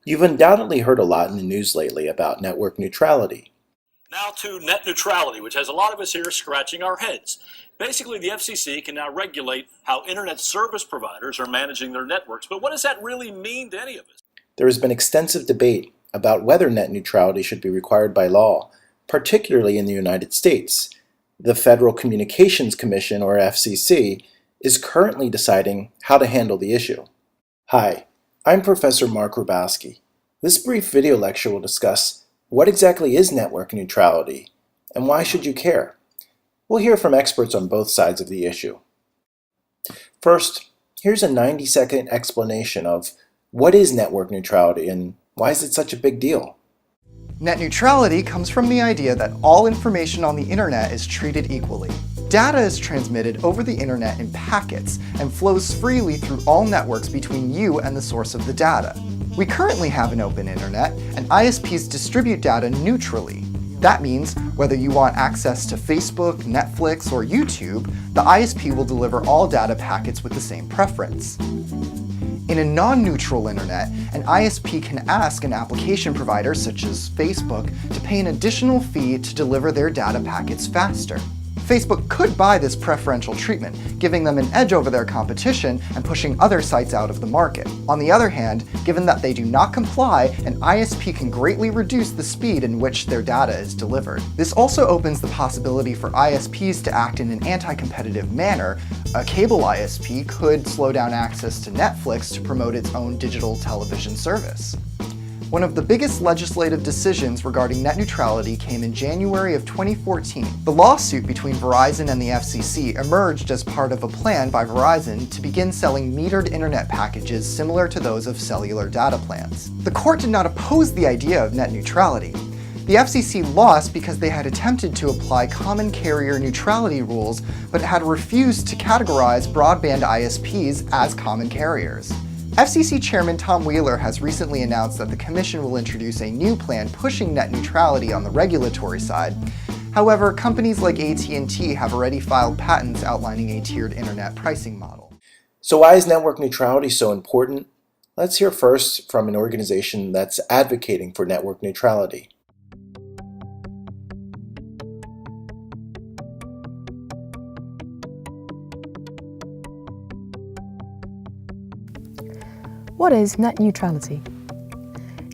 You've undoubtedly heard a lot in the news lately about network neutrality. Now to net neutrality, which has a lot of us here scratching our heads. Basically, the FCC can now regulate how internet service providers are managing their networks, but what does that really mean to any of us? There has been extensive debate about whether net neutrality should be required by law, particularly in the United States. The Federal Communications Commission, or FCC, is currently deciding how to handle the issue. Hi, I'm Professor Mark Rubowski. This brief video lecture will discuss what exactly is network neutrality and why should you care? We'll hear from experts on both sides of the issue. First, here's a 90-second explanation of what is network neutrality and why is it such a big deal? Net neutrality comes from the idea that all information on the internet is treated equally. Data is transmitted over the internet in packets and flows freely through all networks between you and the source of the data. We currently have an open internet, and ISPs distribute data neutrally. That means whether you want access to Facebook, Netflix, or YouTube, the ISP will deliver all data packets with the same preference. In a non-neutral internet, an ISP can ask an application provider, such as Facebook, to pay an additional fee to deliver their data packets faster. Facebook could buy this preferential treatment, giving them an edge over their competition and pushing other sites out of the market. On the other hand, given that they do not comply, an ISP can greatly reduce the speed in which their data is delivered. This also opens the possibility for ISPs to act in an anti-competitive manner. A cable ISP could slow down access to Netflix to promote its own digital television service. One of the biggest legislative decisions regarding net neutrality came in January of 2014. The lawsuit between Verizon and the FCC emerged as part of a plan by Verizon to begin selling metered internet packages similar to those of cellular data plans. The court did not oppose the idea of net neutrality. The FCC lost because they had attempted to apply common carrier neutrality rules, but had refused to categorize broadband ISPs as common carriers. FCC Chairman Tom Wheeler has recently announced that the Commission will introduce a new plan pushing net neutrality on the regulatory side. However, companies like AT&T have already filed patents outlining a tiered internet pricing model. So why is network neutrality so important? Let's hear first from an organization that's advocating for network neutrality. What is net neutrality?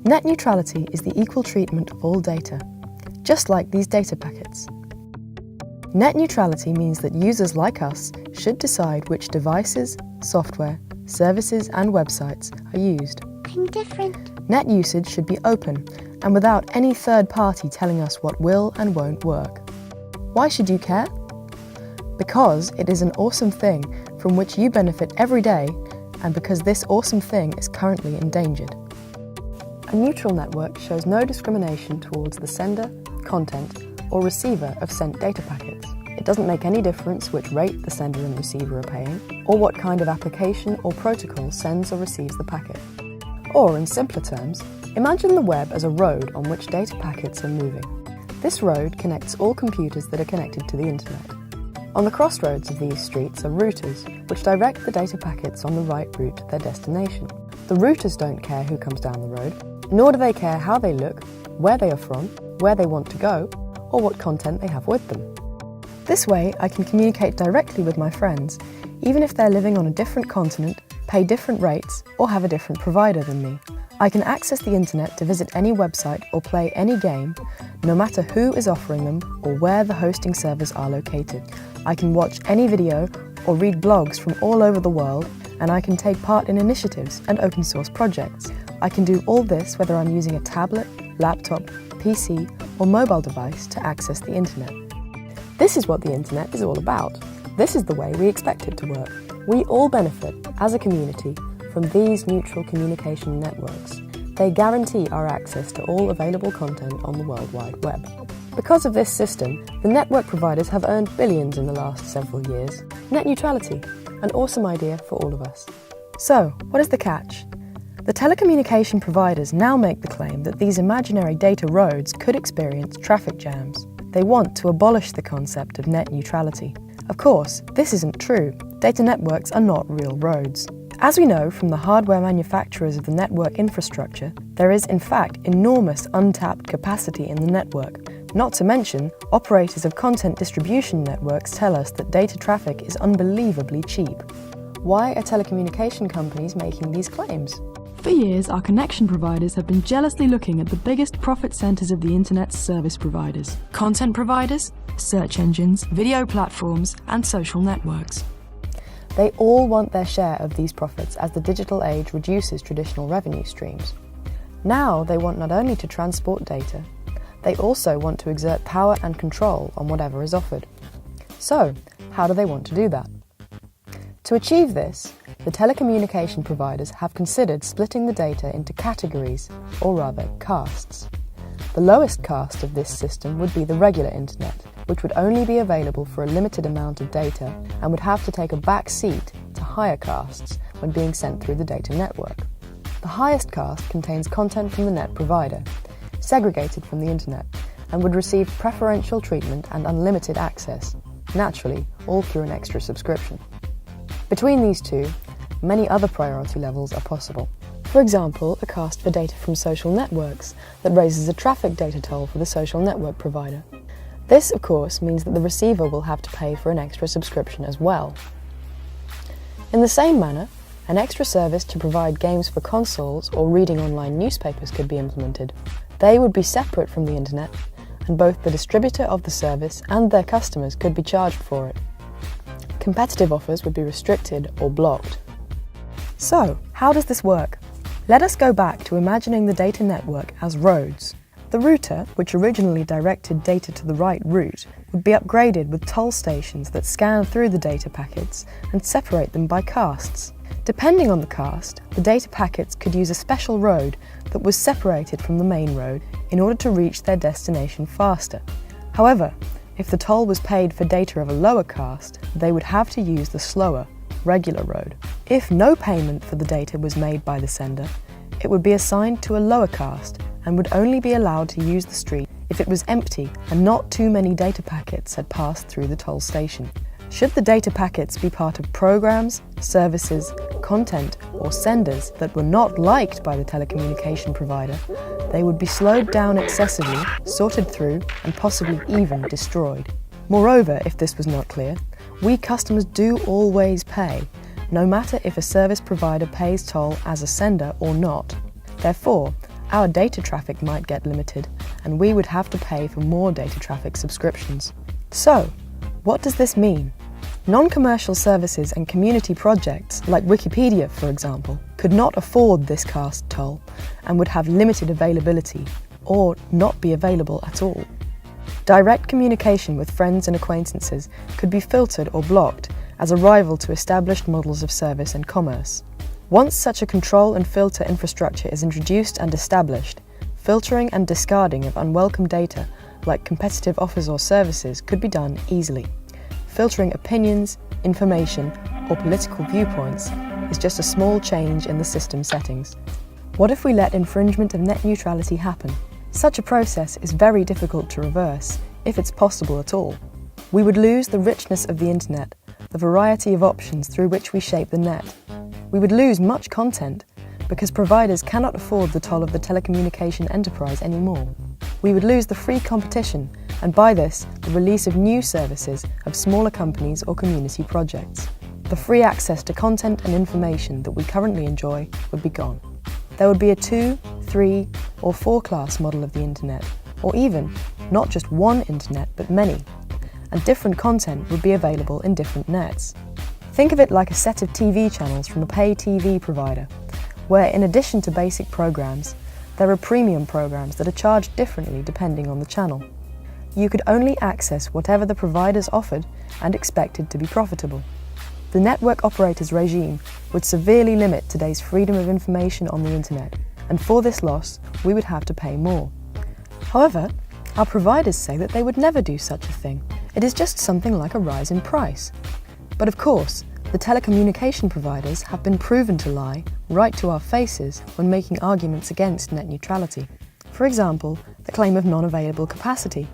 Net neutrality is the equal treatment of all data, just like these data packets. Net neutrality means that users like us should decide which devices, software, services and websites are used. I'm different. Net usage should be open and without any third party telling us what will and won't work. Why should you care? Because it is an awesome thing from which you benefit every day, and because this awesome thing is currently endangered. A neutral network shows no discrimination towards the sender, content, or receiver of sent data packets. It doesn't make any difference which rate the sender and receiver are paying, or what kind of application or protocol sends or receives the packet. Or, in simpler terms, imagine the web as a road on which data packets are moving. This road connects all computers that are connected to the internet. On the crossroads of these streets are routers, which direct the data packets on the right route to their destination. The routers don't care who comes down the road, nor do they care how they look, where they are from, where they want to go, or what content they have with them. This way, I can communicate directly with my friends, even if they're living on a different continent, pay different rates, or have a different provider than me. I can access the internet to visit any website or play any game, no matter who is offering them or where the hosting servers are located. I can watch any video or read blogs from all over the world, and I can take part in initiatives and open source projects. I can do all this whether I'm using a tablet, laptop, PC, or mobile device to access the internet. This is what the internet is all about. This is the way we expect it to work. We all benefit, as a community, from these neutral communication networks. They guarantee our access to all available content on the World Wide Web. Because of this system, the network providers have earned billions in the last several years. Net neutrality, an awesome idea for all of us. So, what is the catch? The telecommunication providers now make the claim that these imaginary data roads could experience traffic jams. They want to abolish the concept of net neutrality. Of course, this isn't true. Data networks are not real roads. As we know from the hardware manufacturers of the network infrastructure, there is in fact enormous untapped capacity in the network. Not to mention, operators of content distribution networks tell us that data traffic is unbelievably cheap. Why are telecommunication companies making these claims? For years, our connection providers have been jealously looking at the biggest profit centers of the internet's service providers: content providers, search engines, video platforms, and social networks. They all want their share of these profits as the digital age reduces traditional revenue streams. Now they want not only to transport data, they also want to exert power and control on whatever is offered. So, how do they want to do that? To achieve this, the telecommunication providers have considered splitting the data into categories, or rather castes. The lowest caste of this system would be the regular internet, which would only be available for a limited amount of data and would have to take a back seat to higher castes when being sent through the data network. The highest caste contains content from the net provider, segregated from the internet, and would receive preferential treatment and unlimited access, naturally, all through an extra subscription. Between these two, many other priority levels are possible. For example, a caste for data from social networks that raises a traffic data toll for the social network provider. This, of course, means that the receiver will have to pay for an extra subscription as well. In the same manner, an extra service to provide games for consoles or reading online newspapers could be implemented. They would be separate from the internet, and both the distributor of the service and their customers could be charged for it. Competitive offers would be restricted or blocked. So, how does this work? Let us go back to imagining the data network as roads. The router, which originally directed data to the right route, would be upgraded with toll stations that scan through the data packets and separate them by castes. Depending on the caste, the data packets could use a special road that was separated from the main road in order to reach their destination faster. However, if the toll was paid for data of a lower caste, they would have to use the slower, regular road. If no payment for the data was made by the sender, it would be assigned to a lower caste and would only be allowed to use the street if it was empty and not too many data packets had passed through the toll station. Should the data packets be part of programs, services, content, or senders that were not liked by the telecommunication provider, they would be slowed down excessively, sorted through, and possibly even destroyed. Moreover, if this was not clear, we customers do always pay, no matter if a service provider pays toll as a sender or not. Therefore, our data traffic might get limited, and we would have to pay for more data traffic subscriptions. So, what does this mean? Non-commercial services and community projects, like Wikipedia for example, could not afford this caste toll and would have limited availability, or not be available at all. Direct communication with friends and acquaintances could be filtered or blocked as a rival to established models of service and commerce. Once such a control and filter infrastructure is introduced and established, filtering and discarding of unwelcome data, like competitive offers or services, could be done easily. Filtering opinions, information, or political viewpoints is just a small change in the system settings. What if we let infringement of net neutrality happen? Such a process is very difficult to reverse, if it's possible at all. We would lose the richness of the internet, the variety of options through which we shape the net. We would lose much content, because providers cannot afford the toll of the telecommunication enterprise anymore. We would lose the free competition, and by this, the release of new services of smaller companies or community projects. The free access to content and information that we currently enjoy would be gone. There would be a 2, 3, or 4-class model of the internet, or even, not just one internet, but many, and different content would be available in different nets. Think of it like a set of TV channels from a pay TV provider, where in addition to basic programs, there are premium programs that are charged differently depending on the channel. You could only access whatever the providers offered and expected to be profitable. The network operator's regime would severely limit today's freedom of information on the internet, and for this loss, we would have to pay more. However, our providers say that they would never do such a thing. It is just something like a rise in price. But of course, the telecommunication providers have been proven to lie right to our faces when making arguments against net neutrality. For example, the claim of non-available capacity,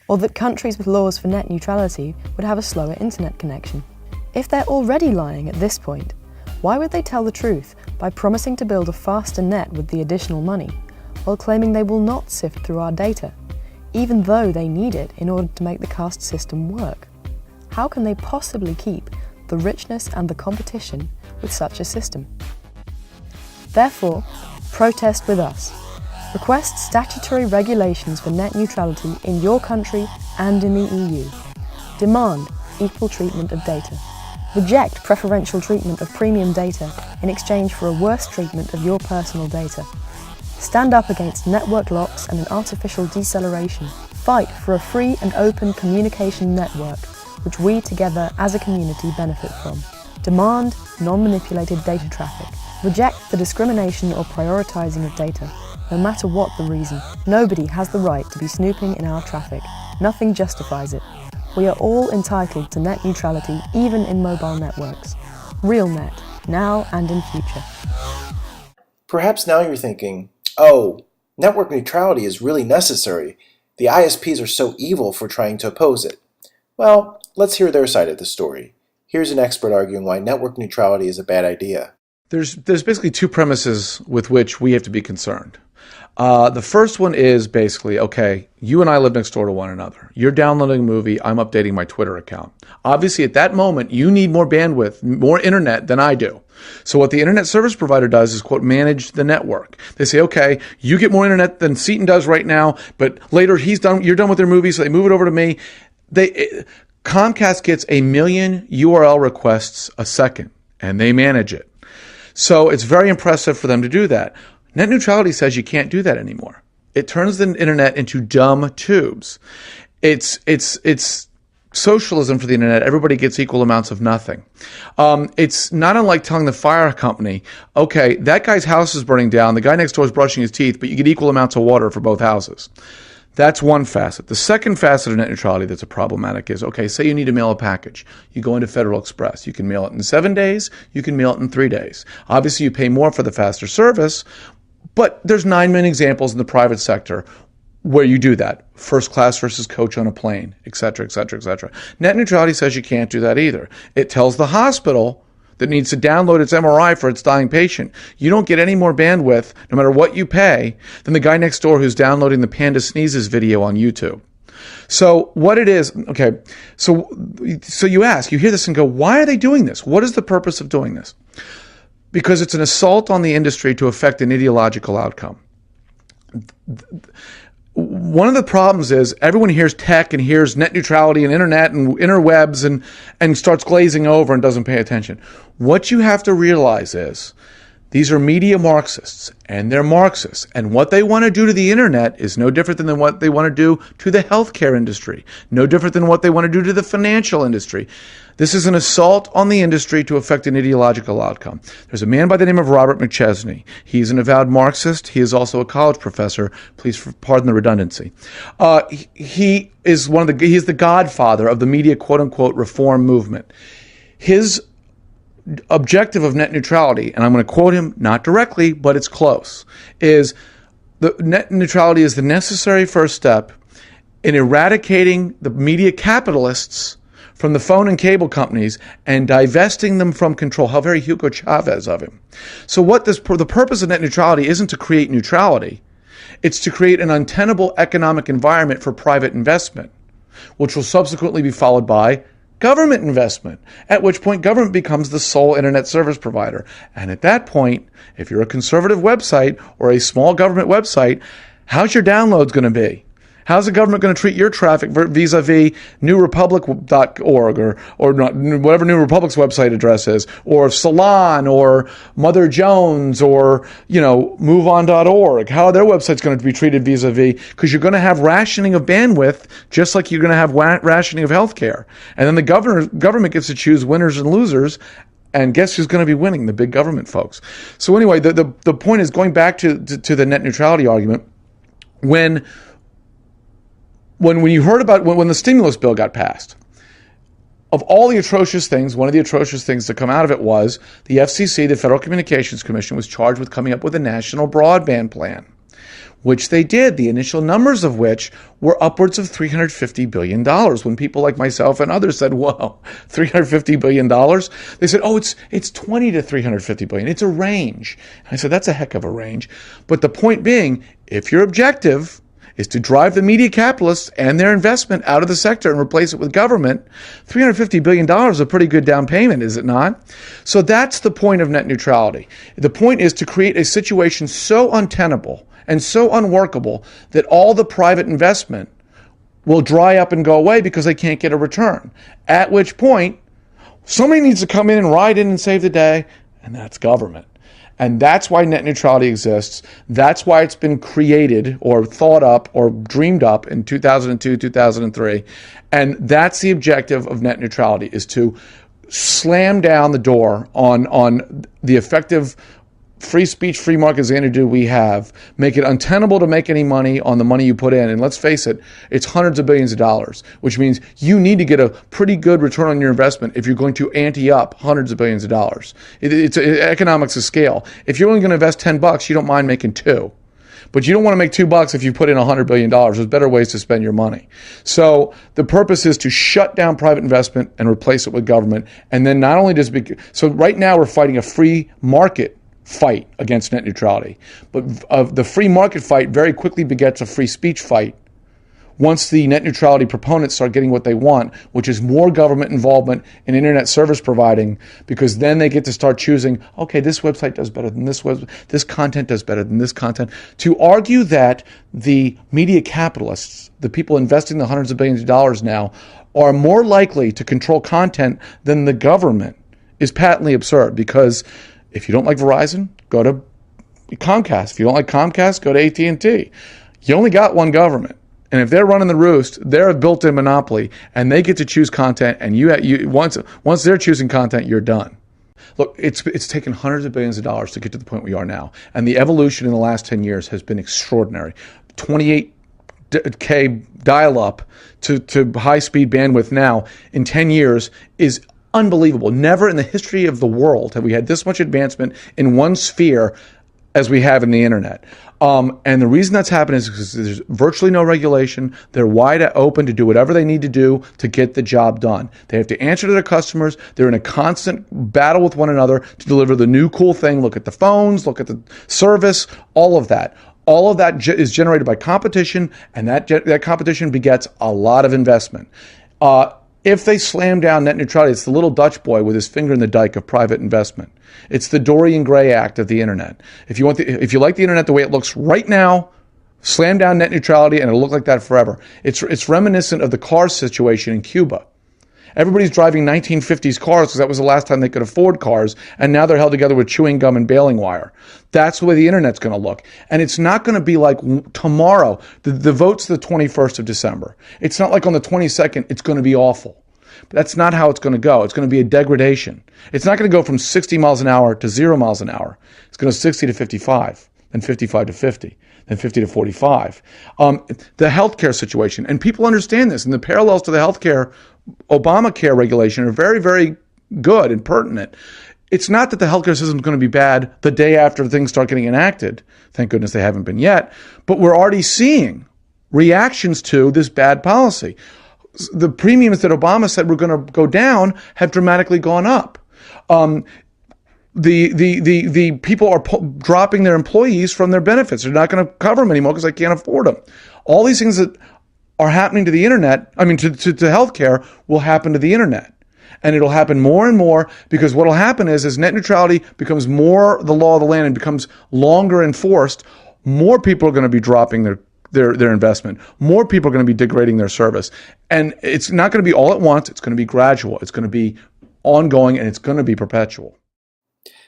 or that countries with laws for net neutrality would have a slower internet connection. If they're already lying at this point, Why would they tell the truth by promising to build a faster net with the additional money, while claiming they will not sift through our data, even though they need it in order to make the caste system work? How can they possibly keep the richness and the competition with such a system? Therefore, protest with us. Request statutory regulations for net neutrality in your country and in the EU. Demand equal treatment of data. Reject preferential treatment of premium data in exchange for a worse treatment of your personal data. Stand up against network locks and an artificial deceleration. Fight for a free and open communication network, which we together as a community benefit from. Demand non-manipulated data traffic. Reject the discrimination or prioritizing of data, no matter what the reason. Nobody has the right to be snooping in our traffic. Nothing justifies it. We are all entitled to net neutrality, even in mobile networks. Real net, now and in future. Perhaps now you're thinking, oh, network neutrality is really necessary. The ISPs are so evil for trying to oppose it. Well, let's hear their side of the story. Here's an expert arguing why network neutrality is a bad idea. There's basically two premises with which we have to be concerned. The first one is basically, okay, you and I live next door to one another. You're downloading a movie, I'm updating my Twitter account. Obviously, at that moment, you need more bandwidth, more internet than I do. So what the internet service provider does is, quote, manage the network. They say, okay, you get more internet than Seaton does right now, but later you're done with their movie, so they move it over to me. Comcast gets 1 million URL requests a second, and they manage it. So it's very impressive for them to do that. Net neutrality says you can't do that anymore. It turns the internet into dumb tubes. It's socialism for the internet. Everybody gets equal amounts of nothing. It's not unlike telling the fire company, okay, that guy's house is burning down. The guy next door is brushing his teeth, but you get equal amounts of water for both houses. That's one facet. The second facet of net neutrality that's problematic is, okay, say you need to mail a package. You go into Federal Express. You can mail it in 7 days. You can mail it in 3 days. Obviously, you pay more for the faster service, but there's 9 million examples in the private sector where you do that. First class versus coach on a plane, et cetera, et cetera, et cetera. Net neutrality says you can't do that either. It tells the hospital that needs to download its MRI for its dying patient, you don't get any more bandwidth, no matter what you pay, than the guy next door who's downloading the Panda Sneezes video on YouTube. So what it is, okay, so you ask, you hear this and go, why are they doing this? What is the purpose of doing this? Because it's an assault on the industry to affect an ideological outcome. One of the problems is everyone hears tech and hears net neutrality and internet and interwebs and starts glazing over and doesn't pay attention. What you have to realize is these are media Marxists, and they're Marxists. And what they want to do to the internet is no different than what they want to do to the healthcare industry, no different than what they want to do to the financial industry. This is an assault on the industry to affect an ideological outcome. There's a man by the name of Robert McChesney. He's an avowed Marxist. He is also a college professor. Please pardon the redundancy. He is he's the godfather of the media quote-unquote reform movement. His objective of net neutrality, and I'm going to quote him, not directly, but it's close, is the net neutrality is the necessary first step in eradicating the media capitalists from the phone and cable companies and divesting them from control. How very Hugo Chavez of him. So the purpose of net neutrality isn't to create neutrality. It's to create an untenable economic environment for private investment, which will subsequently be followed by government investment, at which point government becomes the sole internet service provider. And at that point, if you're a conservative website or a small government website, how's your downloads going to be? How's the government going to treat your traffic vis-a-vis newrepublic.org or not, whatever New Republic's website address is, or Salon or Mother Jones or, MoveOn.org? How are their websites going to be treated vis-a-vis? Because you're going to have rationing of bandwidth, just like you're going to have rationing of healthcare. And then the government gets to choose winners and losers. And guess who's going to be winning? The big government folks. So anyway, the point is, going back to the net neutrality argument, when you heard about when the stimulus bill got passed, of all the atrocious things, one of the atrocious things to come out of it was the FCC, the Federal Communications Commission, was charged with coming up with a national broadband plan, which they did, the initial numbers of which were upwards of $350 billion. When people like myself and others said, whoa, $350 billion? They said, oh, it's 20 to 350 billion. It's a range. And I said, that's a heck of a range. But the point being, if your objective is to drive the media capitalists and their investment out of the sector and replace it with government, $350 billion is a pretty good down payment, is it not? So that's the point of net neutrality. The point is to create a situation so untenable and so unworkable that all the private investment will dry up and go away because they can't get a return. At which point, somebody needs to come in and ride in and save the day, and that's government. And that's why net neutrality exists. That's why it's been created or thought up or dreamed up in 2002, 2003. And that's the objective of net neutrality, is to slam down the door on the effective free speech, free market Xanadu we have, make it untenable to make any money on the money you put in. And let's face it, it's hundreds of billions of dollars, which means you need to get a pretty good return on your investment if you're going to ante up hundreds of billions of dollars. It's economics of scale. If you're only going to invest $10, you don't mind making $2. But you don't want to make $2 if you put in $100 billion. There's better ways to spend your money. So the purpose is to shut down private investment and replace it with government. And then not only does it so right now we're fighting a free market fight against net neutrality. But the free market fight very quickly begets a free speech fight once the net neutrality proponents start getting what they want, which is more government involvement in internet service providing, because then they get to start choosing, okay, this website does better than this website, this content does better than this content. To argue that the media capitalists, the people investing the hundreds of billions of dollars now, are more likely to control content than the government is patently absurd, because if you don't like Verizon, go to Comcast. If you don't like Comcast, go to AT&T. You only got one government. And if they're running the roost, they're a built-in monopoly, and they get to choose content, and once they're choosing content, you're done. Look, it's taken hundreds of billions of dollars to get to the point we are now, and the evolution in the last 10 years has been extraordinary. 28K dial-up to high-speed bandwidth now in 10 years is unbelievable. Never in the history of the world have we had this much advancement in one sphere as we have in the internet. And the reason that's happened is because there's virtually no regulation. They're wide open to do whatever they need to do to get the job done. They have to answer to their customers. They're in a constant battle with one another to deliver the new cool thing. Look at the phones, look at the service, all of that. All of that is generated by competition, and that competition begets a lot of investment. If they slam down net neutrality, it's the little Dutch boy with his finger in the dike of private investment. It's the Dorian Gray Act of the internet. If you like the internet the way it looks right now, slam down net neutrality and it'll look like that forever. It's reminiscent of the car situation in Cuba. Everybody's driving 1950s cars because that was the last time they could afford cars, and now they're held together with chewing gum and baling wire. That's the way the internet's going to look. And it's not going to be like tomorrow. The vote's the 21st of December. It's not like on the 22nd, it's going to be awful. But that's not how it's going to go. It's going to be a degradation. It's not going to go from 60 miles an hour to 0 miles an hour. It's going to 60 to 55, then 55 to 50. And 50 to 45. The healthcare situation, and people understand this, and the parallels to the healthcare Obamacare regulation are very, very good and pertinent. It's not that the healthcare system is going to be bad the day after things start getting enacted. Thank goodness they haven't been yet. But we're already seeing reactions to this bad policy. The premiums that Obama said were going to go down have dramatically gone up. The people are dropping their employees from their benefits. They're not going to cover them anymore because they can't afford them. All these things that are happening to the internet, to healthcare, will happen to the internet. And it'll happen more and more, because what will happen is as net neutrality becomes more the law of the land and becomes longer enforced, more people are going to be dropping their investment. More people are going to be degrading their service. And it's not going to be all at once. It's going to be gradual. It's going to be ongoing, and it's going to be perpetual.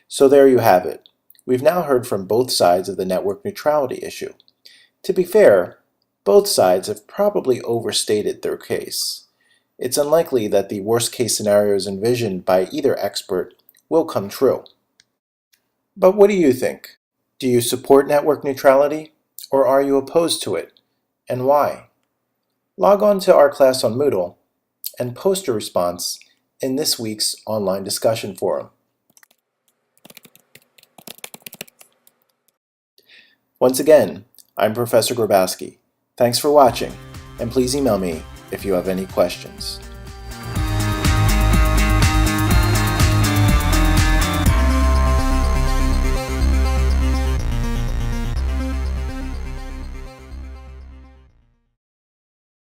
So there you have it. We've now heard from both sides of the network neutrality issue. To be fair, both sides have probably overstated their case. It's unlikely that the worst-case scenarios envisioned by either expert will come true. But what do you think? Do you support network neutrality, or are you opposed to it, and why? Log on to our class on Moodle and post your response in this week's online discussion forum. Once again, I'm Professor Grabowski. Thanks for watching, and please email me if you have any questions.